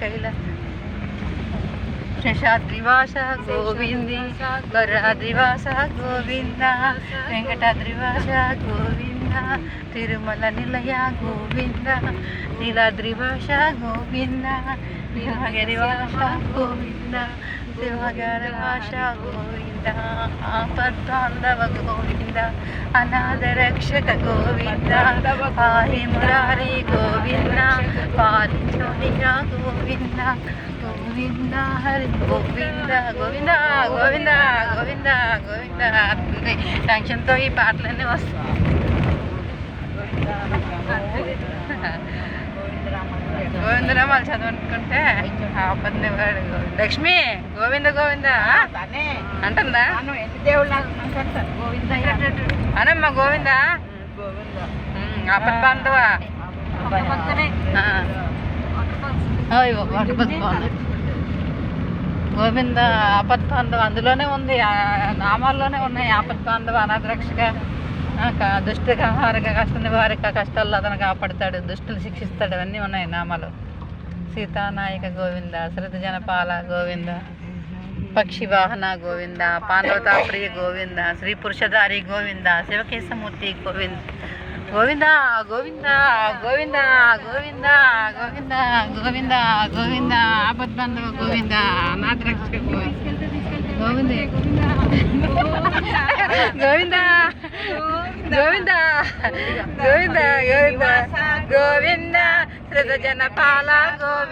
కైలా శేషాద్రివాస గోవింది గరుడాద్రివాస గోవింద వెంకటాద్రివాస గోవింద తిరుమల నిలయ గోవింద నీలాద్రివాస గోవింద హిమగిరివాస గోవింద సింహగిరివాస గోవింద ఆపద్బాంధవ గోవింద అనాథ రక్షక గోవింద పాహి మురారి గోవింద పాలించోనిగా గోవింద గోవింద హరి గోవింద గోవింద గోవింద గోవింద గోవింద టెన్షన్తో ఈ పాటలన్నీ వస్తాయి. గోవిందరామాలు చదవనుకుంటే ఆపద్ని వాడు లక్ష్మి గోవింద గోవింద అంటుందా అనమ్మ గోవింద ఆపద్ బాంధవ గోవింద ఆపద్ బాంధవ అందులోనే ఉంది, నామాల్లోనే ఉన్నాయి. ఆపద్ బాంధవ అనాథ రక్షక దుష్ట సంహారక కష్ట నివారక కష్టాల్లో అతను కాపాడుతాడు, దుష్టులు శిక్షిస్తాడు, అవన్నీ ఉన్నాయి నామాలు. సీతానాయక గోవింద శ్రద్ధ జనపాల గోవింద పక్షి వాహన గోవింద పాండవతాప్రియ గోవింద శ్రీ పురుషధారి గోవింద శివకేశమూర్తి గోవింద గోవింద గోవింద గోవింద గోవింద గోవింద గోవింద గోవింద ఆపద్బంధవ గోవింద అనాథ రక్షక గోవింద గోవింద గోవింద గోవింద గోవింద గోవింద శ్రద్ధ జనపాల గోవింద